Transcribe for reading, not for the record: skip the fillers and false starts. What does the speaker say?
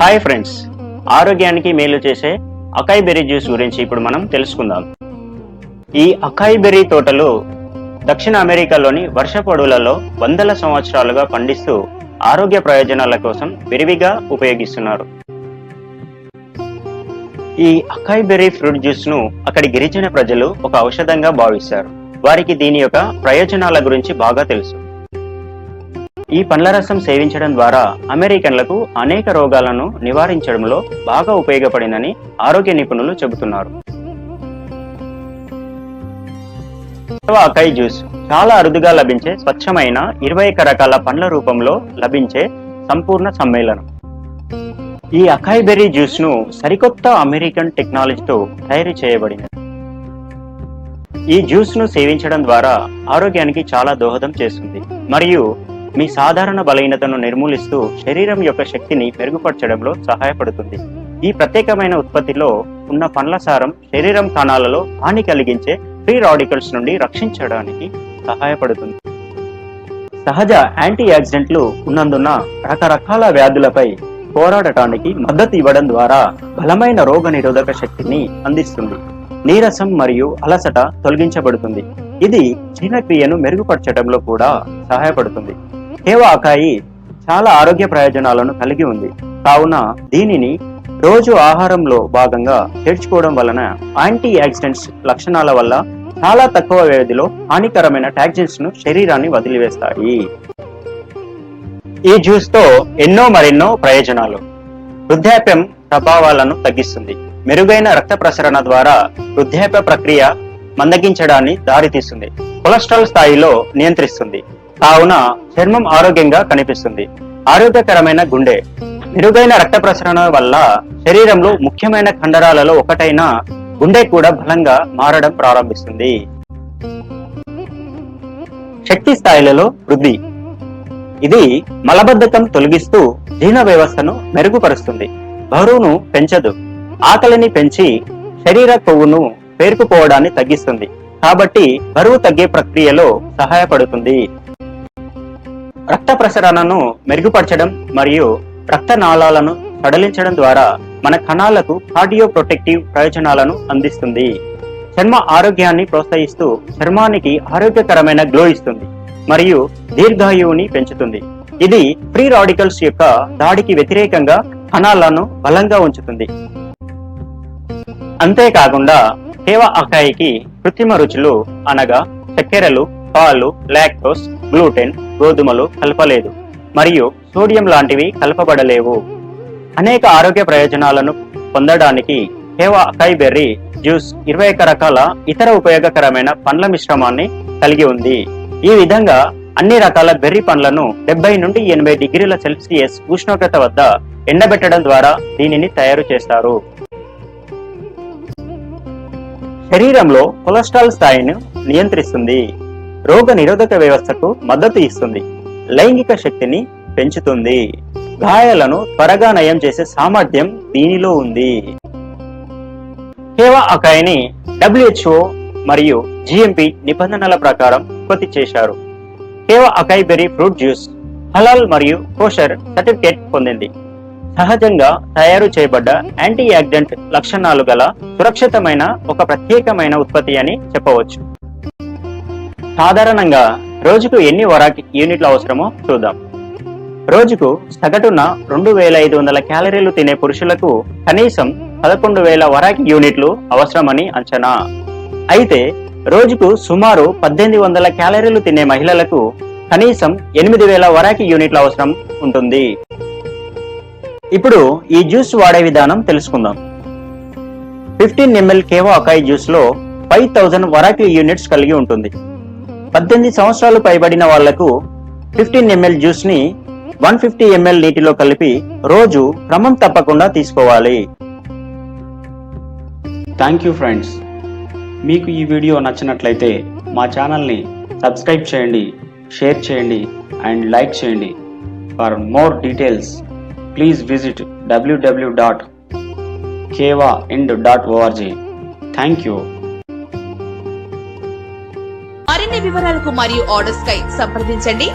Hi friends, ఆరోగ్యానికి మేలు చేసే అకాయ్ బెర్రీ జ్యూస్ గురించి ఇప్పుడు మనం తెలుసుకుందాం. ఈ అకాయ్ బెర్రీ తోటలు దక్షిణ అమెరికాలోని వర్షపు అడవులలో వందల సంవత్సరాలుగా పండిస్తూ ఆరోగ్య ప్రయోజనాల కోసం విరివిగా ఉపయోగిస్తున్నారు. ఈ అకాయ్ బెర్రీ ఫ్రూట్ జ్యూస్ ను అక్కడి గిరిజన ప్రజలు ఒక ఔషధంగా భావిస్తారు. వారికి దీని యొక్క ప్రయోజనాల గురించి బాగా తెలుసు. ఈ పండ్ల రసం సేవించడం ద్వారా అమెరికన్లకు అనేక రోగాలను నివారించడంలో బాగా ఉపయోగపడిందని ఆరోగ్య నిపుణులు చెబుతున్నారు. అకాయ్ జ్యూస్ చాలా అరుదుగా లభించే స్వచ్ఛమైన 21 రకాల పండ్ల రూపంలో లభించే సంపూర్ణ సమ్మేళనం. ఈ అకాయ్ బెర్రీ జ్యూస్ ను సరికొత్త అమెరికన్ టెక్నాలజీతో తయారు చేయబడినది. ఈ జ్యూస్ ను సేవించడం ద్వారా ఆరోగ్యానికి చాలా దోహదం చేస్తుంది మరియు మీ సాధారణ బలహీనతను నిర్మూలిస్తూ శరీరం యొక్క శక్తిని మెరుగుపరచడంలో సహాయపడుతుంది. ఈ ప్రత్యేకమైన ఉత్పత్తిలో ఉన్న పండ్ల సారం శరీరం కణాలలో హాని కలిగించే ఫ్రీ రాడికల్స్ నుండి రక్షించడానికి సహాయపడుతుంది. సహజ యాంటీ ఆక్సిడెంట్లు ఉన్నందున రకరకాల వ్యాధులపై పోరాడటానికి మద్దతు ఇవ్వడం ద్వారా బలమైన రోగ నిరోధక శక్తిని అందిస్తుంది. నీరసం మరియు అలసట తొలగించబడుతుంది. ఇది జీర్ణక్రియను మెరుగుపరచడంలో కూడా సహాయపడుతుంది. కేవా అకాయి చాలా ఆరోగ్య ప్రయోజనాలను కలిగి ఉంది. కావున దీనిని రోజు ఆహారంలో భాగంగా చేర్చుకోవడం వలన యాంటీ ఆక్సిడెంట్స్ లక్షణాల వల్ల చాలా తక్కువ వ్యవధిలో హానికరమైన టాక్సిన్స్ ను శరీరాన్ని వదిలివేస్తాయి. ఈ జ్యూస్ తో మరెన్నో ప్రయోజనాలు. వృద్ధాప్యం ప్రభావాలను తగ్గిస్తుంది. మెరుగైన రక్త ప్రసరణ ద్వారా వృద్ధాప్య ప్రక్రియ మందగించడాన్ని దారితీస్తుంది. కొలెస్ట్రాల్ స్థాయిలో నియంత్రిస్తుంది. కావున చర్మం ఆరోగ్యంగా కనిపిస్తుంది. ఆరోగ్యకరమైన గుండె. మెరుగైన రక్త ప్రసరణ వల్ల శరీరంలో ముఖ్యమైన కండరాలలో ఒకటైన గుండె కూడా బలంగా మారడం ప్రారంభిస్తుంది. శక్తి స్థాయిలలో వృద్ధి. ఇది మలబద్ధకం తొలగిస్తూ జీర్ణ వ్యవస్థను మెరుగుపరుస్తుంది. బరువును పెంచదు. ఆకలిని పెంచి శరీర కొవ్వును పేరుకుపోవడాన్ని తగ్గిస్తుంది. కాబట్టి బరువు తగ్గే ప్రక్రియలో సహాయపడుతుంది. రక్త ప్రసరణను మెరుగుపరచడం మరియు రక్తనాళాలను సడలించడం ద్వారా మన కణాలకు కార్డియో ప్రొటెక్టివ్ ప్రయోజనాలను అందిస్తుంది. చర్మ ఆరోగ్యాన్ని ప్రోత్సహిస్తూ చర్మానికి ఆరోగ్యకరమైన గ్లో ఇస్తుంది మరియు దీర్ఘాయువుని పెంచుతుంది. ఇది ఫ్రీ రాడికల్స్ యొక్క దాడికి వ్యతిరేకంగా కణాలను బలంగా ఉంచుతుంది. అంతేకాకుండా కేవా అకాయికి కృత్రిమ రుచులు అనగా చక్కెరలు, పాలు, లాక్టోస్, గ్లూటెన్, గోధుమలు కలపలేదు మరియు సోడియం లాంటివి కలపబడలేవు. అనేక ఆరోగ్య ప్రయోజనాలను పొందడానికి కేవా అకాయ్ బెర్రీ జ్యూస్ 21 రకాల ఇతర ఉపయోగకరమైన పండ్ల మిశ్రమాన్ని కలిగి ఉంది. ఈ విధంగా అన్ని రకాల బెర్రీ పండ్లను 70 నుండి 80 డిగ్రీల సెల్సియస్ ఉష్ణోగ్రత వద్ద ఎండబెట్టడం ద్వారా దీనిని తయారు చేస్తారు. శరీరంలో కొలెస్ట్రాల్ స్థాయిని నియంత్రిస్తుంది. రోగ నిరోధక వ్యవస్థకు మద్దతు ఇస్తుంది. లైంగిక శక్తిని పెంచుతుంది. గాయాలను త్వరగా నయం చేసే సామర్థ్యం దీనిలో ఉంది. కేవా అకాయిని WHO మరియు GMP నిబంధనల ప్రకారం ఉత్పత్తి చేశారు. కేవా అకాయ్ బెర్రీ ఫ్రూట్ జ్యూస్ హలాల్ మరియు కోషర్ సర్టిఫికేట్ పొందింది. సహజంగా తయారు చేయబడ్డ యాంటీ ఆక్సిడెంట్ లక్షణాలు గల సురక్షితమైన ఒక ప్రత్యేకమైన ఉత్పత్తి అని చెప్పవచ్చు. సాధారణంగా రోజుకు ఎన్ని వరాక్ యూనిట్లు అవసరమో చూద్దాం. రోజుకు సగటున 2500 క్యాలరీలు తినే పురుషులకు కనీసం 11,000 వరాక్ యూనిట్లు అవసరమని అంచనా. అయితే రోజుకు సుమారు 1800 క్యాలరీలు తినే మహిళలకు కనీసం 8,000 వరాక్ యూనిట్ల అవసరం ఉంటుంది. ఇప్పుడు ఈ జ్యూస్ వాడే విధానం తెలుసుకుందాం. 15 ml కేవా అకాయ్ జ్యూస్ లో 5000 వరాక్ యూనిట్స్ కలిగి ఉంటుంది. 18 సంవత్సరాలు పైబడిన వాళ్లకు 15 ml జ్యూస్ ని 150 ml నీటిలో కలిపి రోజు క్రమం తప్పకుండా తీసుకోవాలి. Thank you friends. మీకు ఈ వీడియో నచ్చినట్లయితే మా ఛానల్ని సబ్స్క్రైబ్ చేయండి, షేర్ చేయండి అండ్ లైక్ చేయండి. For more details please visit www.kevaend.org. Thank you. మరిన్ని వివరాలకు మరియు ఆర్డర్స్ కై సంప్రదించండి.